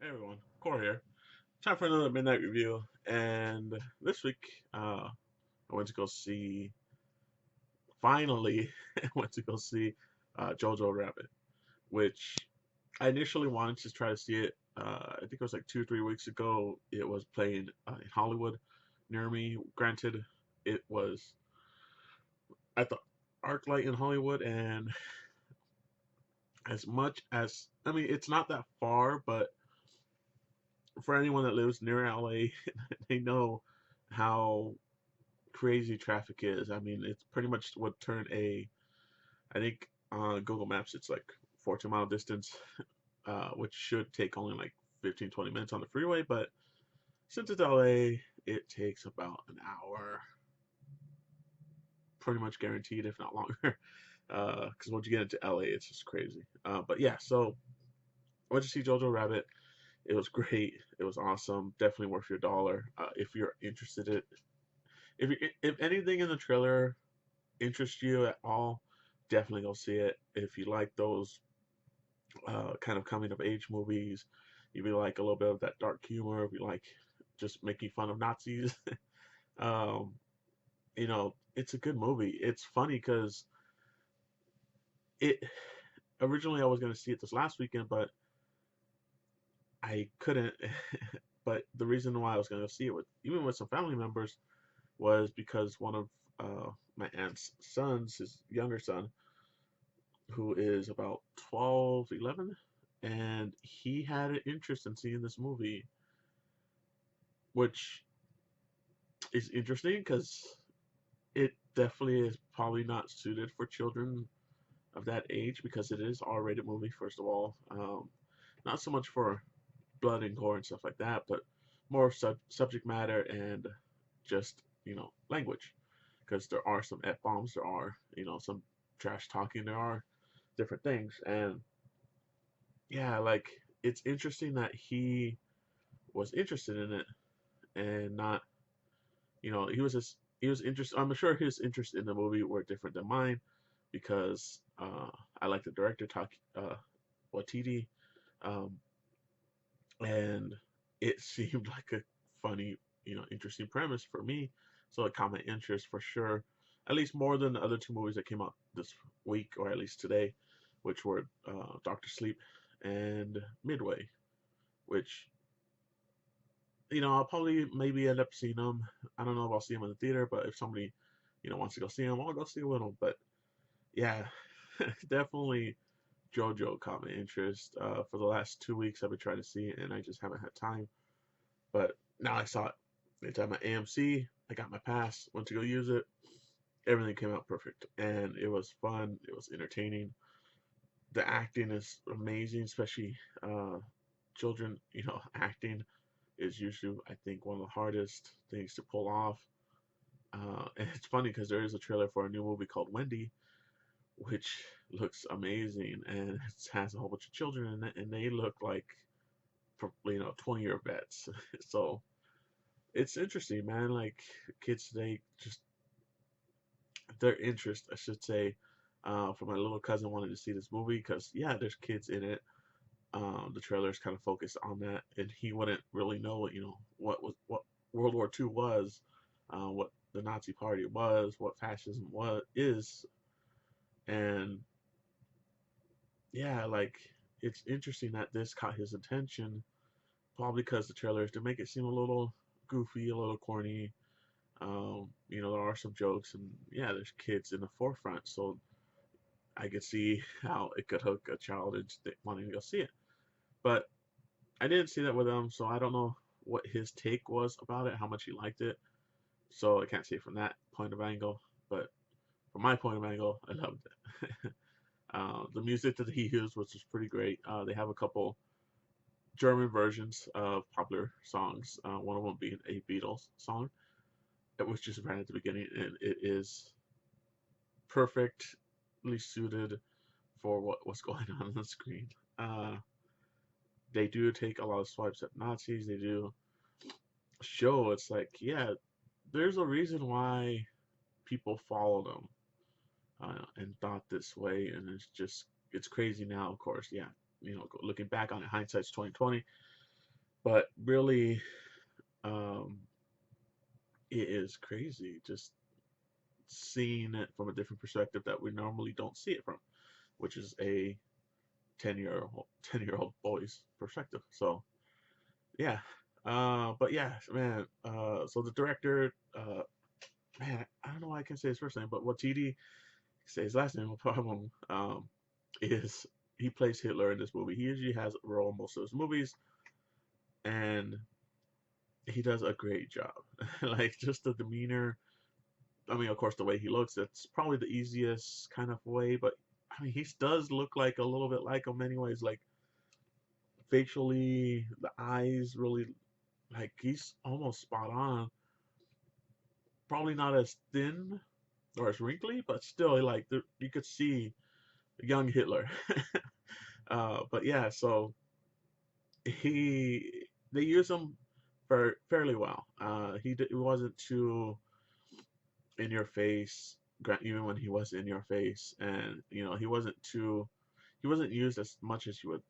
Hey everyone, Core here. Time for another midnight review, and this week I went to go see. Finally, I went to go see Jojo Rabbit, which I initially wanted to try to see it. I think it was like 2 or 3 weeks ago. It was playing in Hollywood near me. Granted, it was at the ArcLight in Hollywood, and as much as it's not that far, but for anyone that lives near LA, they know how crazy traffic is. I mean, it's pretty much would turn I think on Google Maps it's like 14-mile distance, which should take only like 15, 20 minutes on the freeway. But since it's LA, it takes about an hour, pretty much guaranteed, if not longer. Because once you get into LA, it's just crazy. But yeah, so I went to see Jojo Rabbit. It was great. It was awesome. Definitely worth your dollar. If you're interested in, if anything in the trailer interests you at all, definitely go see it. If you like those kind of coming of age movies, if you like a little bit of that dark humor, if you like just making fun of Nazis, um, it's a good movie. It's funny because it originally I was going to see it this last weekend, but I couldn't. But the reason why I was going to see it with even with some family members was because one of my aunt's sons, his younger son, who is about 12, 11, and he had an interest in seeing this movie, which is interesting because it definitely is probably not suited for children of that age because it is R-rated movie, first of all. Not so much for blood and gore and stuff like that, but more subject matter and just, language. Because there are some F-bombs, there are, some trash talking, there are different things. And yeah, like it's interesting that he was interested in it and not, he was interested. I'm sure his interest in the movie were different than mine because I like the director Watiti, um, and it seemed like a funny, interesting premise for me. So it caught my interest for sure, at least more than the other two movies that came out this week, or at least today, which were Doctor Sleep and Midway, which I'll probably maybe end up seeing them. I don't know if I'll see them in the theater, but if somebody, wants to go see them, I'll go see them with them. But yeah, definitely JoJo caught my interest. For the last 2 weeks, I've been trying to see it, and I just haven't had time. But now I saw it. It's at my AMC. I got my pass. Went to go use it. Everything came out perfect, and it was fun. It was entertaining. The acting is amazing, especially children. Acting is usually, I think, one of the hardest things to pull off. And it's funny because there is a trailer for a new movie called Wendy, which looks amazing, and it has a whole bunch of children in it, and they look like 20-year vets. So it's interesting, man. Like kids today, just their interest, I should say. For my little cousin wanted to see this movie because yeah, there's kids in it. The trailers kind of focused on that, and he wouldn't really know what World War II was, what the Nazi Party was, what fascism is, and yeah, like it's interesting that this caught his attention, probably because the trailers to make it seem a little goofy, a little corny. There are some jokes, and yeah, there's kids in the forefront, so I could see how it could hook a child into wanting to go see it. But I didn't see that with him, so I don't know what his take was about it, how much he liked it. So I can't say from that point of angle, but from my point of angle, I loved it. The music that he used was just pretty great. They have a couple German versions of popular songs. One of them being a Beatles song that was just right at the beginning, and it is perfectly suited for what's going on the screen. Uh, they do take a lot of swipes at Nazis. They do show it's like, yeah, there's a reason why people follow them and thought this way, and it's crazy now. Of course, yeah, looking back on it, hindsight's 2020. But really, um, it is crazy just seeing it from a different perspective that we normally don't see it from, which is a 10-year old boy's perspective. So yeah, but yeah, man. So the director, man, I don't know why I can say his first name, but Watiti, say his last name, no problem. Is he plays Hitler in this movie? He usually has a role in most of his movies, and he does a great job. Like just the demeanor. I mean, of course, the way he looks, that's probably the easiest kind of way, but I mean, he does look like a little bit like him anyways. Like facially, the eyes really, like he's almost spot on. Probably not as thin or as wrinkly, but still, like you could see young Hitler. But yeah, so they use him for fairly well. He wasn't too in your face, even when he was in your face, and he wasn't used as much as you would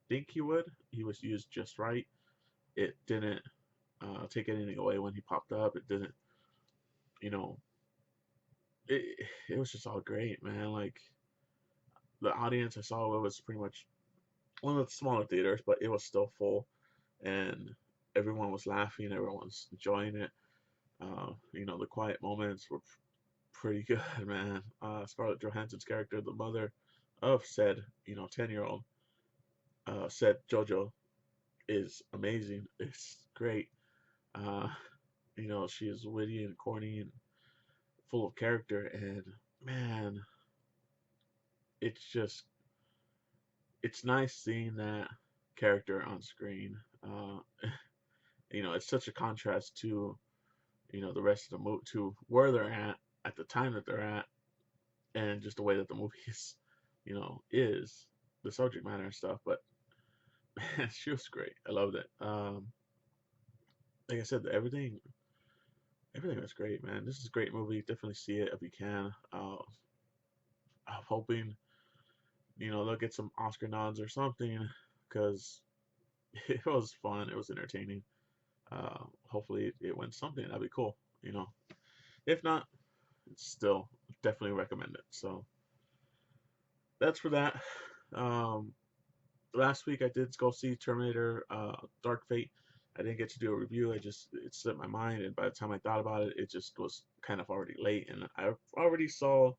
think he would. He was used just right. It didn't take anything away when he popped up. It didn't, you know, it was just all great, man. Like the audience I saw it was pretty much one of the smaller theaters, but it was still full, and everyone was laughing, everyone's enjoying it. The quiet moments were pretty good, man. Scarlett Johansson's character, the mother of said, 10-year-old, said Jojo, is amazing. It's great. Uh, she is witty and corny and full of character, and man, it's just it's nice seeing that character on screen. It's such a contrast to the rest of the movie, to where they're at the time that they're at, and just the way that the movie is the subject matter and stuff. But man, she was great. I loved it. Like I said, everything was great, man. This is a great movie. Definitely see it if you can. I'm hoping they'll get some Oscar nods or something because it was fun. It was entertaining. Hopefully it wins something. That'd be cool. If not, still definitely recommend it. So that's for that. Um, Last week I did go see Terminator Dark Fate. I didn't get to do a review. It slipped my mind, and by the time I thought about it, it just was kind of already late, and I already saw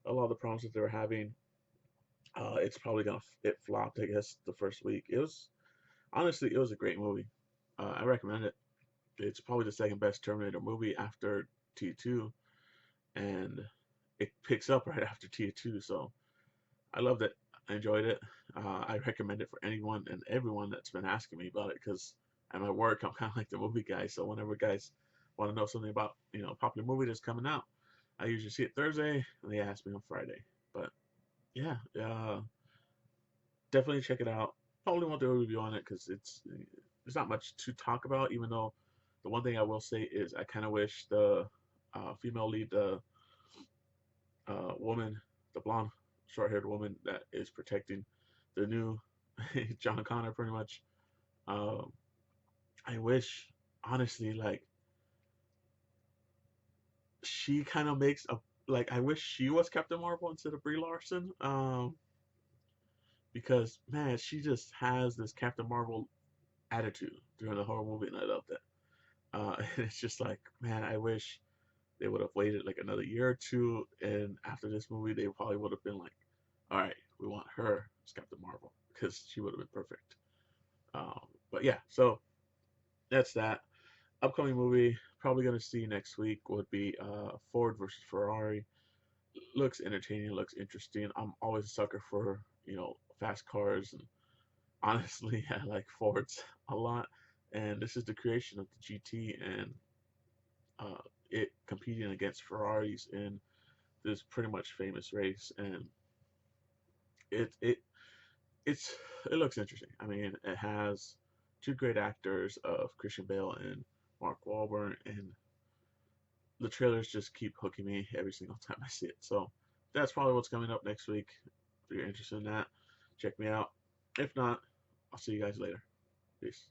a lot of the problems that they were having. It's probably gonna it flopped, I guess, the first week. It was a great movie. I recommend it. It's probably the second best Terminator movie after T2, and it picks up right after T2. So I loved it. I enjoyed it. I recommend it for anyone and everyone that's been asking me about it because at my work I'm kind of like the movie guy. So whenever guys want to know something about a popular movie that's coming out, I usually see it Thursday and they ask me on Friday. But yeah, definitely check it out. Probably won't do a review on it because there's not much to talk about. Even though the one thing I will say is I kind of wish the female lead, the woman, the blonde, short-haired woman that is protecting the new John Connor, pretty much. Um, I wish, honestly, like she kind of makes a like. I wish she was Captain Marvel instead of Brie Larson. Because man, she just has this Captain Marvel attitude during the whole movie, and I love that. And it's just like, man, I wish they would have waited like another year or two, and after this movie, they probably would have been like, all right, we want her as Captain Marvel because she would have been perfect. Um, but yeah, so that's that. Upcoming movie probably gonna see next week would be Ford versus Ferrari. Looks entertaining, looks interesting. I'm always a sucker for fast cars, and honestly, I like Fords a lot. And this is the creation of the GT, and it competing against Ferraris in this pretty much famous race, and it it it's it looks interesting. I mean, it has two great actors of Christian Bale and Mark Wahlberg, and the trailers just keep hooking me every single time I see it. So that's probably what's coming up next week. If you're interested in that, check me out. If not, I'll see you guys later. Peace.